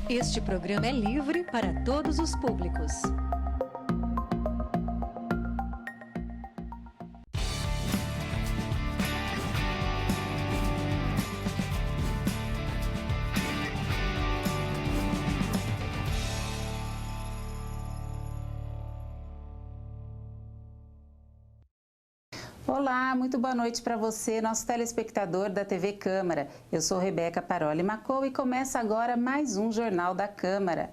Este programa é livre para todos os públicos. Olá, muito boa noite para você, nosso telespectador da TV Câmara. Eu sou Rebeca Paroli Macou e começa agora mais um Jornal da Câmara.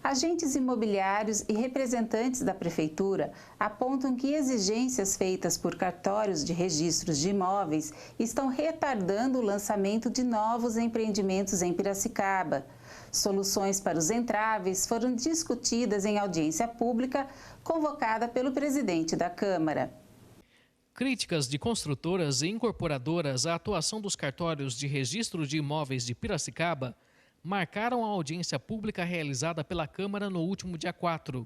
Agentes imobiliários e representantes da Prefeitura apontam que exigências feitas por cartórios de registros de imóveis estão retardando o lançamento de novos empreendimentos em Piracicaba. Soluções para os entraves foram discutidas em audiência pública convocada pelo presidente da Câmara. Críticas de construtoras e incorporadoras à atuação dos cartórios de registro de imóveis de Piracicaba marcaram a audiência pública realizada pela Câmara no último dia 4.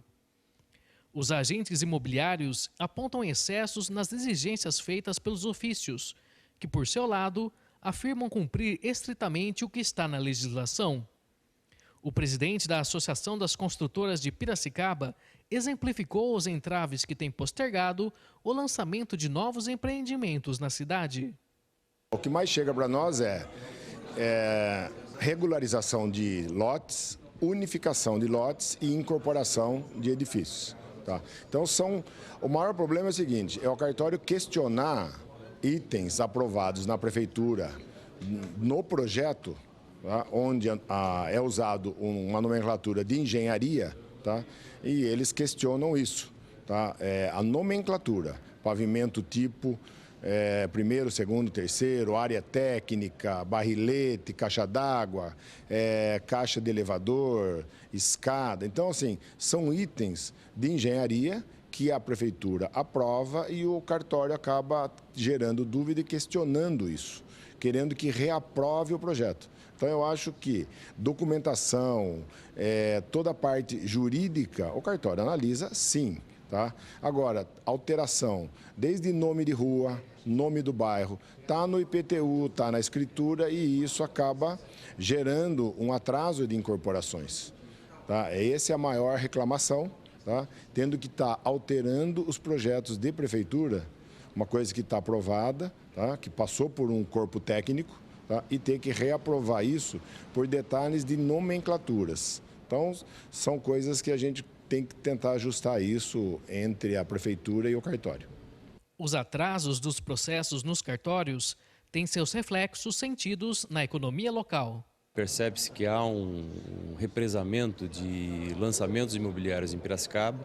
Os agentes imobiliários apontam excessos nas exigências feitas pelos ofícios, que, por seu lado, afirmam cumprir estritamente o que está na legislação. O presidente da Associação das Construtoras de Piracicaba exemplificou os entraves que têm postergado o lançamento de novos empreendimentos na cidade. O que mais chega para nós é regularização de lotes, unificação de lotes e incorporação de edifícios. Tá? Então, o maior problema é o seguinte, é o cartório questionar itens aprovados na prefeitura no projeto, tá? Onde é usado uma nomenclatura de engenharia, tá? E eles questionam isso, tá? A nomenclatura, pavimento tipo, primeiro, segundo, terceiro, área técnica, barrilete, caixa d'água, caixa de elevador, escada. Então, assim, são itens de engenharia que a prefeitura aprova e o cartório acaba gerando dúvida e questionando isso, querendo que reaprove o projeto. Então, eu acho que documentação, toda a parte jurídica, o cartório analisa, sim. Tá? Agora, alteração, desde nome de rua, nome do bairro, está no IPTU, está na escritura e isso acaba gerando um atraso de incorporações. Tá? Essa é a maior reclamação, tá? Tendo que estar alterando os projetos de prefeitura, uma coisa que está aprovada, tá? Que passou por um corpo técnico, tá? E ter que reaprovar isso por detalhes de nomenclaturas. Então, são coisas que a gente tem que tentar ajustar isso entre a prefeitura e o cartório. Os atrasos dos processos nos cartórios têm seus reflexos sentidos na economia local. Percebe-se que há um represamento de lançamentos imobiliários em Piracicaba.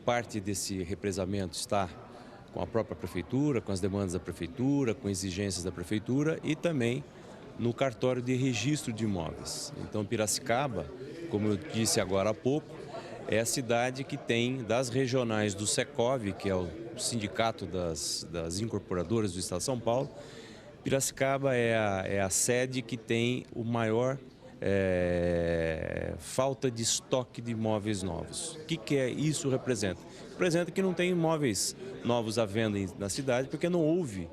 Parte desse represamento está com a própria prefeitura, com as demandas da prefeitura, com exigências da prefeitura e também no cartório de registro de imóveis. Então, Piracicaba, como eu disse agora há pouco, é a cidade que tem das regionais do Secov, que é o sindicato das incorporadoras do Estado de São Paulo. Piracicaba é a sede que tem o maior falta de estoque de imóveis novos. O que isso representa? Representa que não tem imóveis novos à venda na cidade porque não houve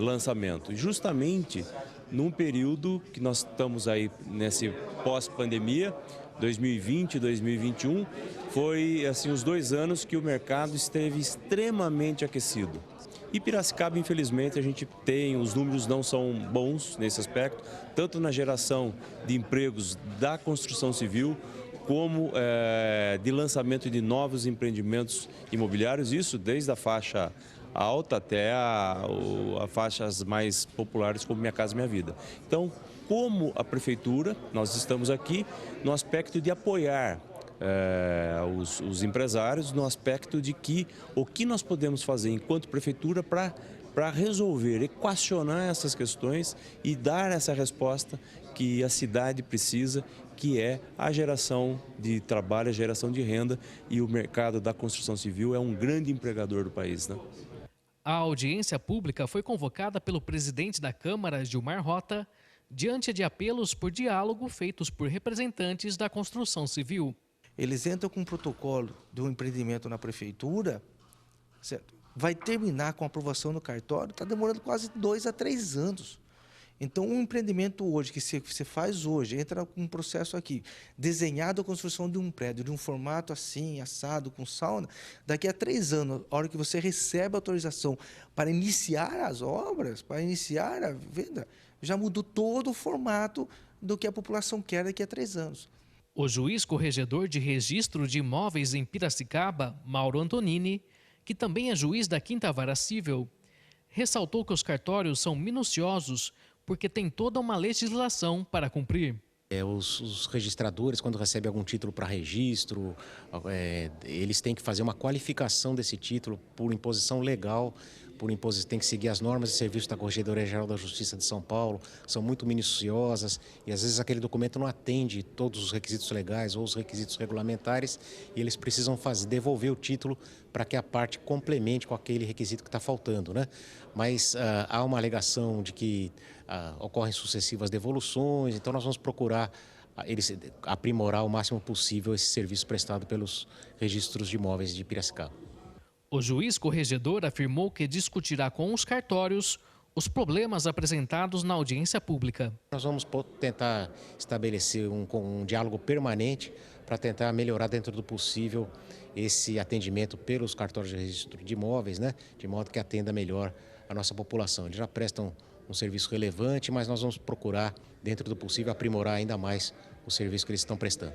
lançamento. Justamente num período que nós estamos aí nesse pós-pandemia, 2020 e 2021, foi assim os 2 anos que o mercado esteve extremamente aquecido. E Piracicaba, infelizmente, a gente tem, os números não são bons nesse aspecto, tanto na geração de empregos da construção civil, como de lançamento de novos empreendimentos imobiliários, isso desde a faixa alta até a faixas mais populares como Minha Casa Minha Vida. Então, como a prefeitura, nós estamos aqui no aspecto de apoiar os empresários, no aspecto de que o que nós podemos fazer enquanto prefeitura para resolver, equacionar essas questões e dar essa resposta que a cidade precisa, que é a geração de trabalho, a geração de renda, e o mercado da construção civil é um grande empregador do país, né? A audiência pública foi convocada pelo presidente da Câmara, Gilmar Rota, diante de apelos por diálogo feitos por representantes da construção civil. Eles entram com um protocolo de um empreendimento na prefeitura, certo? Vai terminar com a aprovação no cartório, está demorando quase 2 a 3 anos. Então, um empreendimento hoje, que você faz hoje, entra com um processo aqui, desenhado a construção de um prédio, de um formato assim, assado, com sauna, daqui a 3 anos, a hora que você recebe a autorização para iniciar as obras, para iniciar a venda, já mudou todo o formato do que a população quer daqui a 3 anos. O juiz corregedor de registro de imóveis em Piracicaba, Mauro Antonini, que também é juiz da 5ª Vara Civil, ressaltou que os cartórios são minuciosos porque tem toda uma legislação para cumprir. Os registradores, quando recebem algum título para registro, eles têm que fazer uma qualificação desse título por imposição legal, tem que seguir as normas de serviço da Corregedoria Geral da Justiça de São Paulo, são muito minuciosas e às vezes aquele documento não atende todos os requisitos legais ou os requisitos regulamentares e eles precisam devolver o título para que a parte complemente com aquele requisito que está faltando, né? Mas há uma alegação de que ocorrem sucessivas devoluções, então nós vamos procurar aprimorar o máximo possível esse serviço prestado pelos registros de imóveis de Piracicaba. O juiz corregedor afirmou que discutirá com os cartórios os problemas apresentados na audiência pública. Nós vamos tentar estabelecer um diálogo permanente para tentar melhorar dentro do possível esse atendimento pelos cartórios de registro de imóveis, né? De modo que atenda melhor a nossa população. Eles já prestam um serviço relevante, mas nós vamos procurar, dentro do possível, aprimorar ainda mais o serviço que eles estão prestando.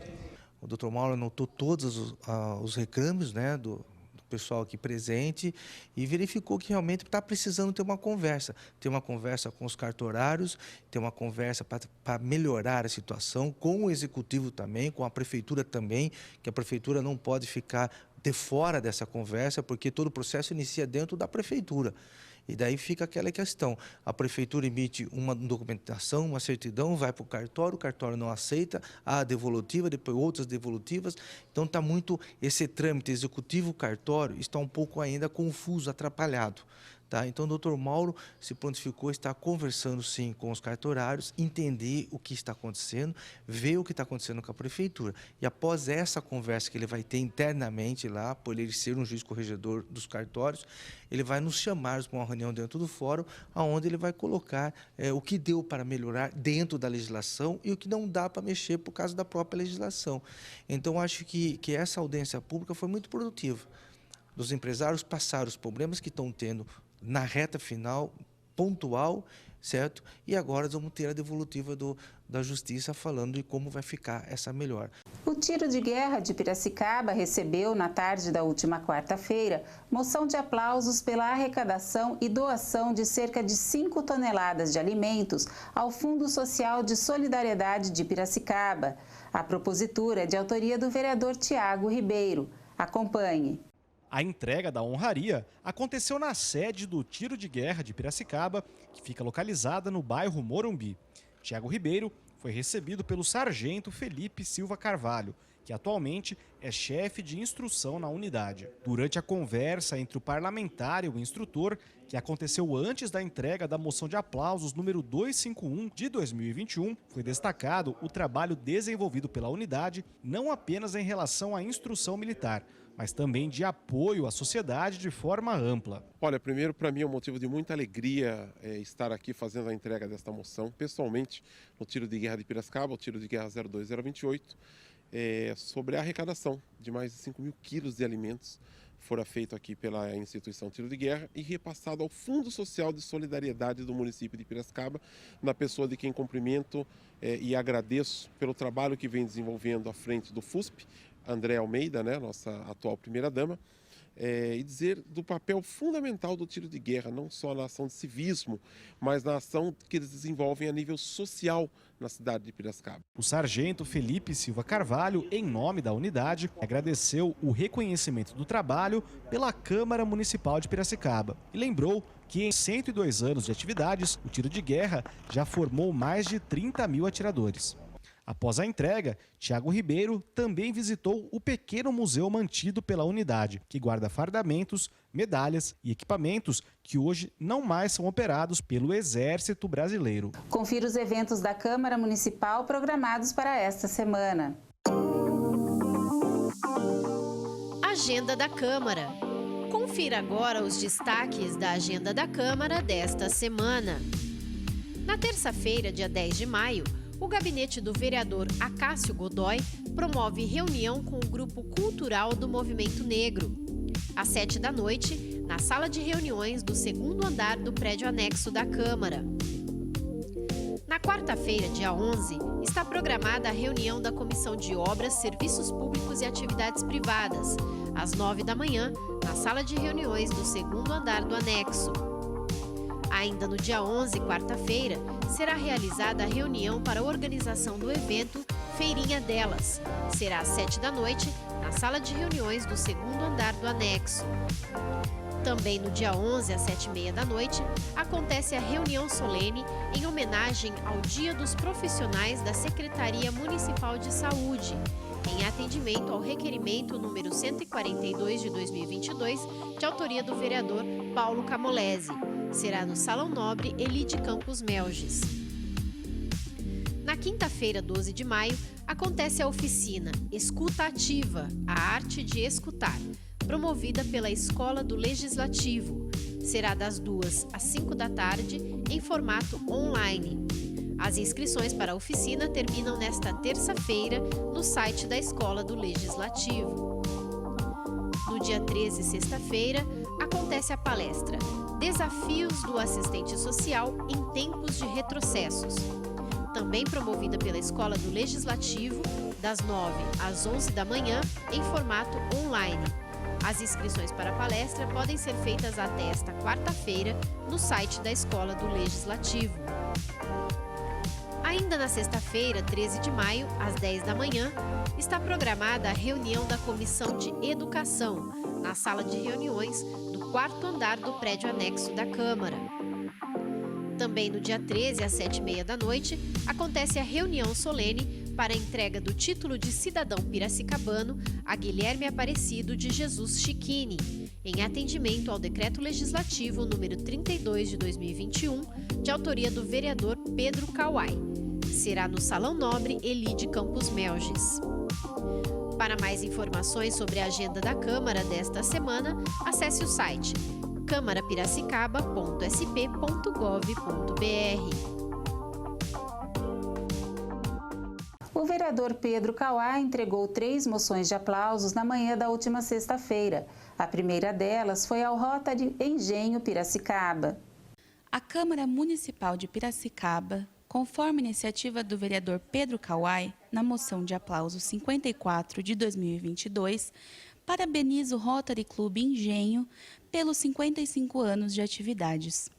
O Dr. Mauro anotou todos os reclames, né, do pessoal aqui presente e verificou que realmente está precisando ter uma conversa com os cartorários, ter uma conversa para melhorar a situação, com o executivo também, com a prefeitura também, que a prefeitura não pode ficar de fora dessa conversa, porque todo o processo inicia dentro da prefeitura. E daí fica aquela questão, a prefeitura emite uma documentação, uma certidão, vai para o cartório não aceita, há a devolutiva, depois outras devolutivas. Então está muito, esse trâmite executivo-cartório está um pouco ainda confuso, atrapalhado. Tá? Então o Dr. Mauro se prontificou, está conversando sim com os cartorários, entender o que está acontecendo, ver o que está acontecendo com a prefeitura. E após essa conversa que ele vai ter internamente lá, por ele ser um juiz corregedor dos cartórios, ele vai nos chamar para uma reunião dentro do fórum, onde ele vai colocar o que deu para melhorar dentro da legislação e o que não dá para mexer por causa da própria legislação. Então acho que essa audiência pública foi muito produtiva. Os empresários passaram os problemas que estão tendo na reta final, pontual, certo? E agora vamos ter a devolutiva da Justiça falando de como vai ficar essa melhora. O Tiro de Guerra de Piracicaba recebeu, na tarde da última quarta-feira, moção de aplausos pela arrecadação e doação de cerca de 5 toneladas de alimentos ao Fundo Social de Solidariedade de Piracicaba. A propositura é de autoria do vereador Tiago Ribeiro. Acompanhe. A entrega da honraria aconteceu na sede do Tiro de Guerra de Piracicaba, que fica localizada no bairro Morumbi. Tiago Ribeiro foi recebido pelo sargento Felipe Silva Carvalho, que atualmente é chefe de instrução na unidade. Durante a conversa entre o parlamentar e o instrutor, que aconteceu antes da entrega da moção de aplausos número 251 de 2021, foi destacado o trabalho desenvolvido pela unidade, não apenas em relação à instrução militar, mas também de apoio à sociedade de forma ampla. Olha, primeiro, para mim é um motivo de muita alegria estar aqui fazendo a entrega desta moção, pessoalmente, no Tiro de Guerra de Piracicaba, o Tiro de Guerra 02028, sobre a arrecadação de mais de 5 mil quilos de alimentos, fora feito aqui pela instituição Tiro de Guerra e repassado ao Fundo Social de Solidariedade do município de Piracicaba, na pessoa de quem cumprimento e agradeço pelo trabalho que vem desenvolvendo à frente do FUSP, André Almeida, né, nossa atual primeira-dama, e dizer do papel fundamental do tiro de guerra, não só na ação de civismo, mas na ação que eles desenvolvem a nível social na cidade de Piracicaba. O sargento Felipe Silva Carvalho, em nome da unidade, agradeceu o reconhecimento do trabalho pela Câmara Municipal de Piracicaba e lembrou que em 102 anos de atividades, o tiro de guerra já formou mais de 30 mil atiradores. Após a entrega, Tiago Ribeiro também visitou o pequeno museu mantido pela unidade, que guarda fardamentos, medalhas e equipamentos que hoje não mais são operados pelo Exército Brasileiro. Confira os eventos da Câmara Municipal programados para esta semana. Agenda da Câmara. Confira agora os destaques da Agenda da Câmara desta semana. Na terça-feira, dia 10 de maio, o gabinete do vereador Acácio Godoy promove reunião com o grupo cultural do Movimento Negro. Às 7 da noite, na sala de reuniões do segundo andar do prédio anexo da Câmara. Na quarta-feira, dia 11, está programada a reunião da Comissão de Obras, Serviços Públicos e Atividades Privadas, às 9 da manhã, na sala de reuniões do segundo andar do anexo. Ainda no dia 11, quarta-feira, será realizada a reunião para a organização do evento Feirinha Delas. Será às 7 da noite, na sala de reuniões do segundo andar do anexo. Também no dia 11, às 7h30 da noite, acontece a reunião solene em homenagem ao Dia dos Profissionais da Secretaria Municipal de Saúde, em atendimento ao requerimento número 142 de 2022, de autoria do vereador Paulo Camolese. Será no Salão Nobre Elide Campos Melges. Na quinta-feira, 12 de maio, acontece a oficina Escuta Ativa, a arte de escutar, promovida pela Escola do Legislativo. Será das 2 às 5 da tarde, em formato online. As inscrições para a oficina terminam nesta terça-feira no site da Escola do Legislativo. No dia 13, sexta-feira, acontece a palestra Desafios do Assistente Social em Tempos de Retrocessos, também promovida pela Escola do Legislativo, das 9 às 11 da manhã, em formato online. As inscrições para a palestra podem ser feitas até esta quarta-feira no site da Escola do Legislativo. Ainda na sexta-feira, 13 de maio, às 10 da manhã, está programada a reunião da Comissão de Educação, na sala de reuniões do quarto andar do prédio anexo da Câmara. Também no dia 13, às 7h30 da noite, acontece a reunião solene para a entrega do título de cidadão piracicabano a Guilherme Aparecido de Jesus Chiquini, em atendimento ao Decreto Legislativo número 32 de 2021, de autoria do vereador Pedro Kawai. Será no Salão Nobre Elide Campos Melges. Para mais informações sobre a agenda da Câmara desta semana, acesse o site câmarapiracicaba.sp.gov.br. O vereador Pedro Kawai entregou 3 moções de aplausos na manhã da última sexta-feira. A primeira delas foi ao Rotary Engenho Piracicaba. A Câmara Municipal de Piracicaba, conforme iniciativa do vereador Pedro Kawai, na moção de aplauso 54 de 2022, parabeniza o Rotary Clube Engenho pelos 55 anos de atividades.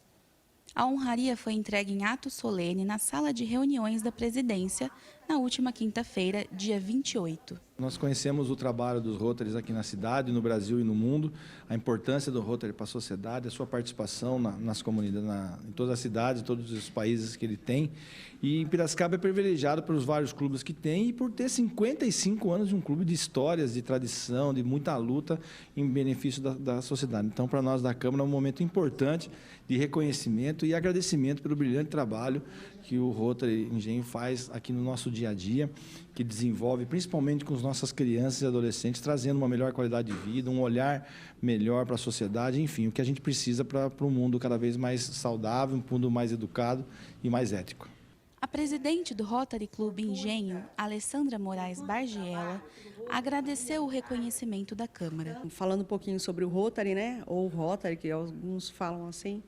A honraria foi entregue em ato solene na sala de reuniões da presidência na última quinta-feira, dia 28. Nós conhecemos o trabalho dos Rotarys aqui na cidade, no Brasil e no mundo, a importância do Rotary para a sociedade, a sua participação nas comunidades, em todas as cidades, todos os países que ele tem. E Piracicaba é privilegiado pelos vários clubes que tem e por ter 55 anos de um clube de histórias, de tradição, de muita luta em benefício da sociedade. Então, para nós da Câmara, é um momento importante de reconhecimento e agradecimento pelo brilhante trabalho que o Rotary Engenho faz aqui no nosso dia a dia, que desenvolve principalmente com as nossas crianças e adolescentes, trazendo uma melhor qualidade de vida, um olhar melhor para a sociedade, enfim, o que a gente precisa para um mundo cada vez mais saudável, um mundo mais educado e mais ético. A presidente do Rotary Clube Engenho, Alessandra Moraes Bargiela, agradeceu o reconhecimento da Câmara. Falando um pouquinho sobre o Rotary, né, ou Rotary, que alguns falam assim,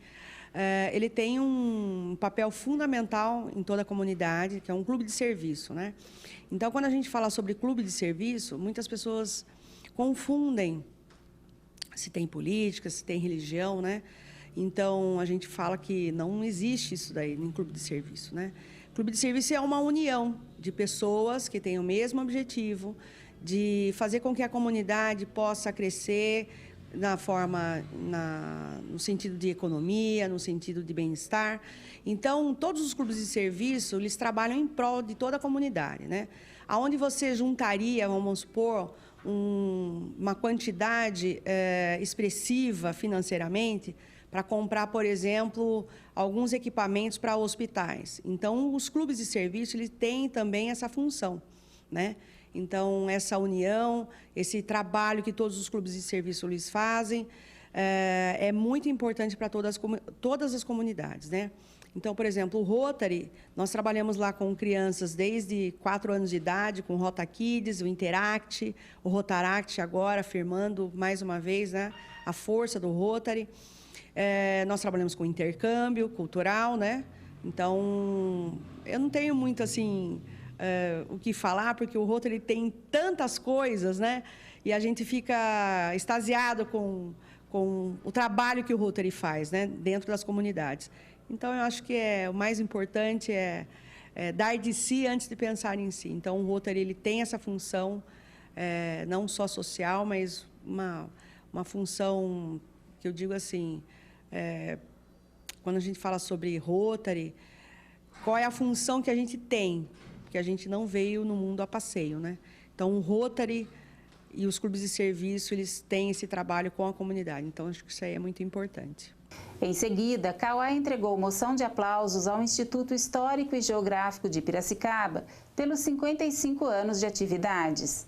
ele tem um papel fundamental em toda a comunidade, que é um clube de serviço, né? Então, quando a gente fala sobre clube de serviço, muitas pessoas confundem se tem política, se tem religião, né? Então, a gente fala que não existe isso daí em clube de serviço, né? Clube de serviço é uma união de pessoas que têm o mesmo objetivo de fazer com que a comunidade possa crescer no sentido de economia, no sentido de bem-estar. Então, todos os clubes de serviço, eles trabalham em prol de toda a comunidade, né? Aonde você juntaria, vamos supor, uma quantidade expressiva financeiramente para comprar, por exemplo, alguns equipamentos para hospitais. Então, os clubes de serviço, eles têm também essa função, né? Então, essa união, esse trabalho que todos os clubes de serviço eles fazem, é muito importante para todas as comunidades, né? Então, por exemplo, o Rotary, nós trabalhamos lá com crianças desde 4 anos de idade, com o Rota Kids, o Interact, o Rotaract agora, afirmando mais uma vez, né, a força do Rotary. Nós trabalhamos com intercâmbio cultural, né? Então, eu não tenho muito assim o que falar, porque o Rotary tem tantas coisas, né? E a gente fica extasiado com o trabalho que o Rotary faz, né, dentro das comunidades. Então, eu acho que o mais importante é dar de si antes de pensar em si. Então, o Rotary ele tem essa função, não só social, mas uma função que eu digo assim, quando a gente fala sobre Rotary, qual é a função que a gente tem? Porque a gente não veio no mundo a passeio, né? Então, o Rotary e os clubes de serviço, eles têm esse trabalho com a comunidade. Então, acho que isso aí é muito importante. Em seguida, Kauai entregou moção de aplausos ao Instituto Histórico e Geográfico de Piracicaba pelos 55 anos de atividades.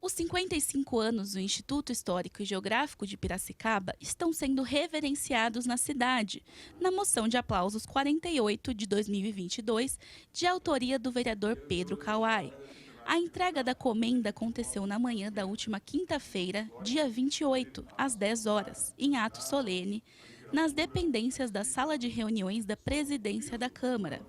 Os 55 anos do Instituto Histórico e Geográfico de Piracicaba estão sendo reverenciados na cidade, na moção de aplausos 48 de 2022, de autoria do vereador Pedro Kauai. A entrega da comenda aconteceu na manhã da última quinta-feira, dia 28, às 10 horas, em ato solene, nas dependências da Sala de Reuniões da Presidência da Câmara.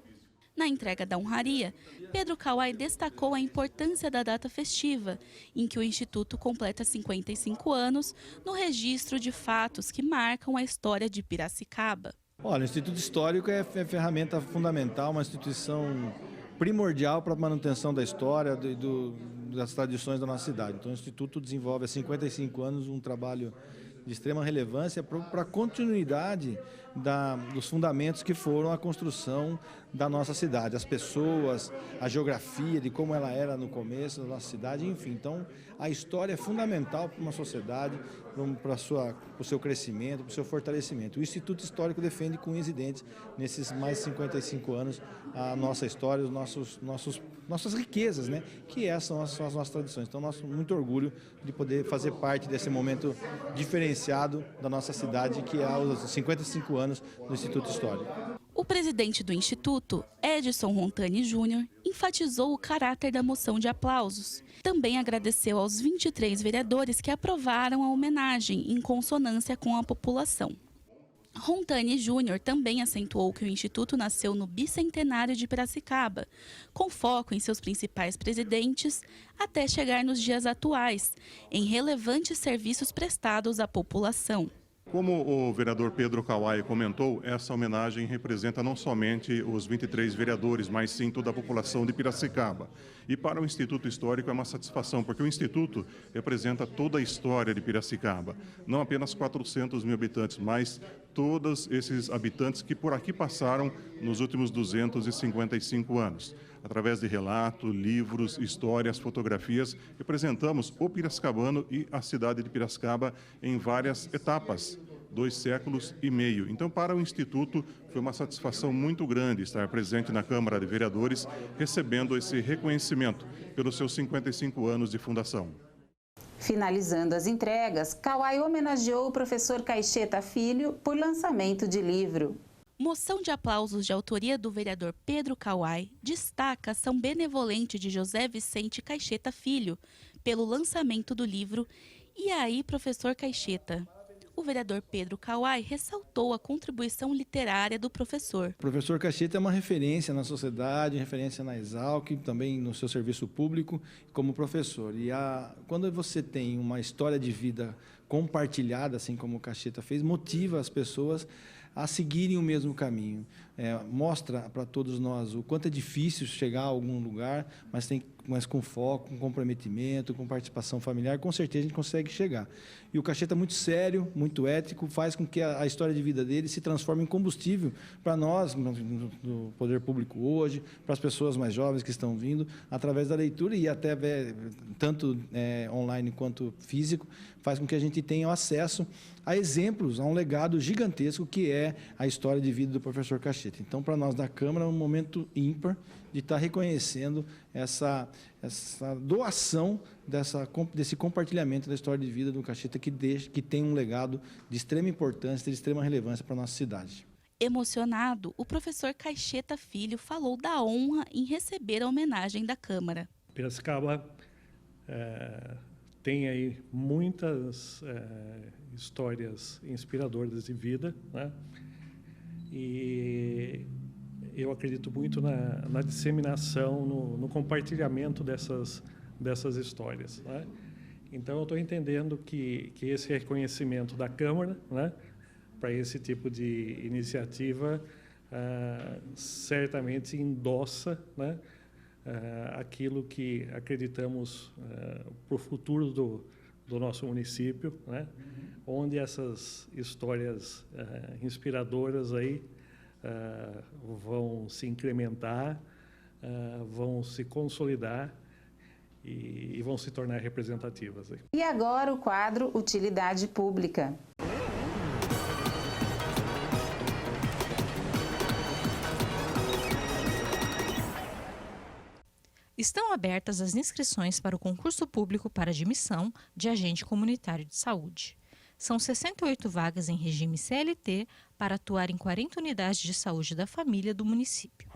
Na entrega da honraria, Pedro Kauai destacou a importância da data festiva, em que o Instituto completa 55 anos no registro de fatos que marcam a história de Piracicaba. Olha, o Instituto Histórico é ferramenta fundamental, uma instituição primordial para a manutenção da história das tradições da nossa cidade. Então, o Instituto desenvolve há 55 anos um trabalho de extrema relevância para a continuidade dos fundamentos que foram a construção da nossa cidade, as pessoas, a geografia, de como ela era no começo da nossa cidade, enfim. Então, a história é fundamental para uma sociedade, para o seu crescimento, para o seu fortalecimento. O Instituto Histórico defende com unhas e dentes, nesses mais de 55 anos, a nossa história, nossas riquezas, né? Que são as nossas tradições. Então, muito orgulho de poder fazer parte desse momento diferenciado da nossa cidade, que é os 55 anos do Instituto Histórico. O presidente do Instituto, Edson Rontani Júnior, enfatizou o caráter da moção de aplausos. Também agradeceu aos 23 vereadores que aprovaram a homenagem em consonância com a população. Rontani Júnior também acentuou que o Instituto nasceu no bicentenário de Piracicaba, com foco em seus principais presidentes, até chegar nos dias atuais, em relevantes serviços prestados à população. Como o vereador Pedro Kauai comentou, essa homenagem representa não somente os 23 vereadores, mas sim toda a população de Piracicaba. E para o Instituto Histórico é uma satisfação, porque o Instituto representa toda a história de Piracicaba. Não apenas 400 mil habitantes, mas todos esses habitantes que por aqui passaram nos últimos 255 anos. Através de relatos, livros, histórias, fotografias, representamos o piracicabano e a cidade de Piracicaba em várias etapas, 2 séculos e meio. Então, para o Instituto, foi uma satisfação muito grande estar presente na Câmara de Vereadores, recebendo esse reconhecimento pelos seus 55 anos de fundação. Finalizando as entregas, Kauai homenageou o professor Caixeta Filho por lançamento de livro. Moção de aplausos de autoria do vereador Pedro Kauai destaca a ação benevolente de José Vicente Caixeta Filho pelo lançamento do livro E aí, professor Caixeta? O vereador Pedro Kauai ressaltou a contribuição literária do professor. O professor Caixeta é uma referência na sociedade, referência na Exalc, também no seu serviço público como professor. E quando você tem uma história de vida compartilhada, assim como o Caixeta fez, motiva as pessoas a seguirem o mesmo caminho. Mostra para todos nós o quanto é difícil chegar a algum lugar, mas com foco, com comprometimento, com participação familiar, com certeza a gente consegue chegar. E o Caixeta é muito sério, muito ético, faz com que a história de vida dele se transforme em combustível para nós, no poder público hoje, para as pessoas mais jovens que estão vindo, através da leitura e até tanto online quanto físico, faz com que a gente tenha acesso a exemplos, a um legado gigantesco que é a história de vida do professor Caixeta. Então, para nós da Câmara, é um momento ímpar de estar reconhecendo essa doação desse compartilhamento da história de vida do Caixeta que tem um legado de extrema importância, de extrema relevância para a nossa cidade. Emocionado, o professor Caixeta Filho falou da honra em receber a homenagem da Câmara. Piracicaba tem aí muitas histórias inspiradoras de vida, né? E eu acredito muito na disseminação, no compartilhamento dessas histórias, né? Então, eu estou entendendo que esse reconhecimento da Câmara, né, para esse tipo de iniciativa, certamente endossa, né, aquilo que acreditamos para o futuro do nosso município, né, onde essas histórias inspiradoras aí vão se incrementar, vão se consolidar e vão se tornar representativas. E agora o quadro Utilidade Pública. Estão abertas as inscrições para o concurso público para admissão de agente comunitário de saúde. São 68 vagas em regime CLT para atuar em 40 unidades de saúde da família do município.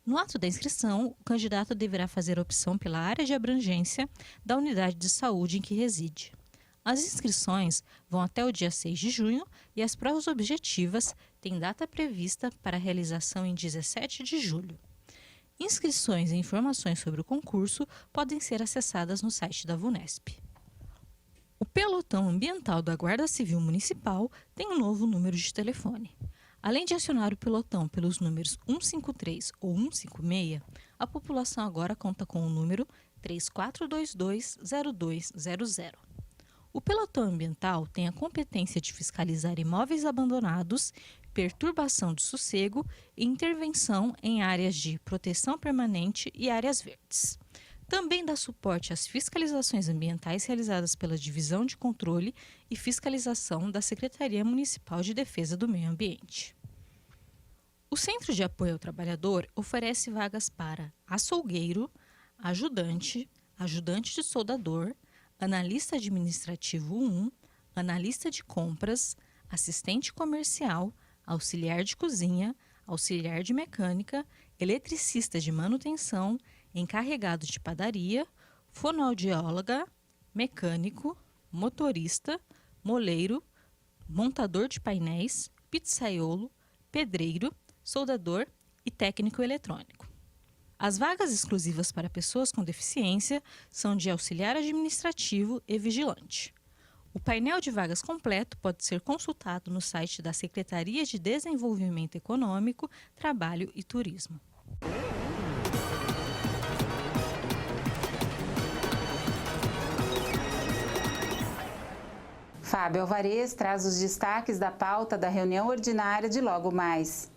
No ato da inscrição, o candidato deverá fazer opção pela área de abrangência da unidade de saúde em que reside. As inscrições vão até o dia 6 de junho e as provas objetivas têm data prevista para realização em 17 de julho. Inscrições e informações sobre o concurso podem ser acessadas no site da VUNESP. O pelotão ambiental da Guarda Civil Municipal tem um novo número de telefone. Além de acionar o pelotão pelos números 153 ou 156, a população agora conta com o número 3422-0200. O pelotão ambiental tem a competência de fiscalizar imóveis abandonados, perturbação de sossego e intervenção em áreas de proteção permanente e áreas verdes. Também dá suporte às fiscalizações ambientais realizadas pela Divisão de Controle e Fiscalização da Secretaria Municipal de Defesa do Meio Ambiente. O Centro de Apoio ao Trabalhador oferece vagas para açougueiro, ajudante, ajudante de soldador, analista administrativo 1, analista de compras, assistente comercial, auxiliar de cozinha, auxiliar de mecânica, eletricista de manutenção, encarregado de padaria, fonoaudióloga, mecânico, motorista, moleiro, montador de painéis, pizzaiolo, pedreiro, soldador e técnico eletrônico. As vagas exclusivas para pessoas com deficiência são de auxiliar administrativo e vigilante. O painel de vagas completo pode ser consultado no site da Secretaria de Desenvolvimento Econômico, Trabalho e Turismo. Fábio Alvarez traz os destaques da pauta da reunião ordinária de logo mais.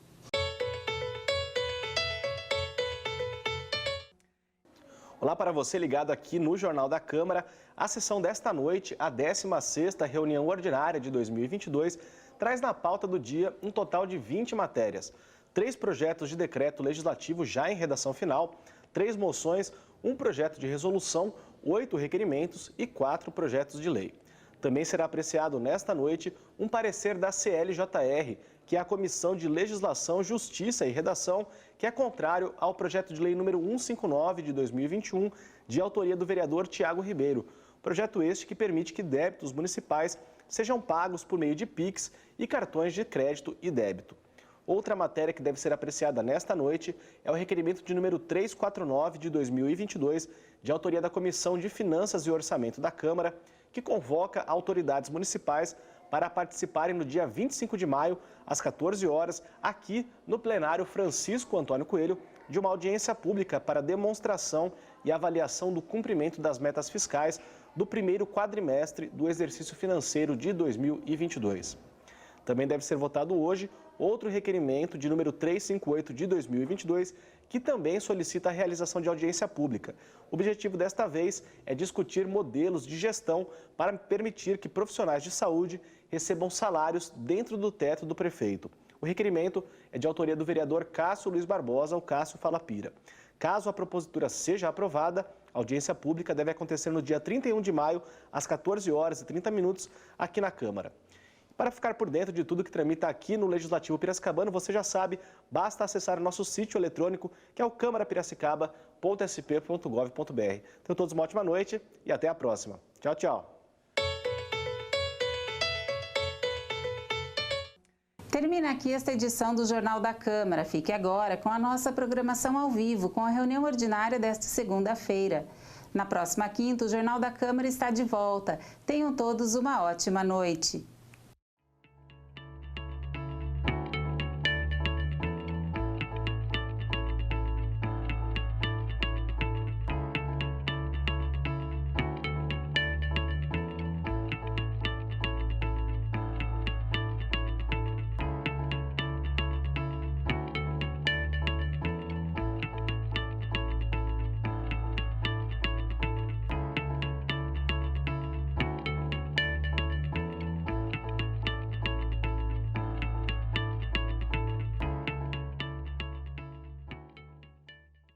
Olá para você ligado aqui no Jornal da Câmara. A sessão desta noite, a 16ª reunião ordinária de 2022, traz na pauta do dia um total de 20 matérias. 3 projetos de decreto legislativo já em redação final, 3 moções, um projeto de resolução, 8 requerimentos e 4 projetos de lei. Também será apreciado nesta noite um parecer da CLJR, que é a Comissão de Legislação, Justiça e Redação, que é contrário ao projeto de lei número 159 de 2021, de autoria do vereador Tiago Ribeiro. Projeto este que permite que débitos municipais sejam pagos por meio de PIX e cartões de crédito e débito. Outra matéria que deve ser apreciada nesta noite é o requerimento de número 349 de 2022, de autoria da Comissão de Finanças e Orçamento da Câmara, que convoca autoridades municipais para participarem no dia 25 de maio, às 14 horas, aqui no plenário Francisco Antônio Coelho, de uma audiência pública para demonstração e avaliação do cumprimento das metas fiscais do primeiro quadrimestre do exercício financeiro de 2022. Também deve ser votado hoje outro requerimento de número 358 de 2022, que também solicita a realização de audiência pública. O objetivo desta vez é discutir modelos de gestão para permitir que profissionais de saúde recebam salários dentro do teto do prefeito. O requerimento é de autoria do vereador Cássio Luiz Barbosa, o Cássio Falapira. Caso a propositura seja aprovada, a audiência pública deve acontecer no dia 31 de maio, às 14 horas e 30 minutos, aqui na Câmara. Para ficar por dentro de tudo que tramita aqui no Legislativo Piracicabano, você já sabe, basta acessar o nosso sítio eletrônico, que é o câmarapiracicaba.sp.gov.br. Tenham todos uma ótima noite e até a próxima. Tchau, tchau. Termina aqui esta edição do Jornal da Câmara. Fique agora com a nossa programação ao vivo, com a reunião ordinária desta segunda-feira. Na próxima quinta, o Jornal da Câmara está de volta. Tenham todos uma ótima noite.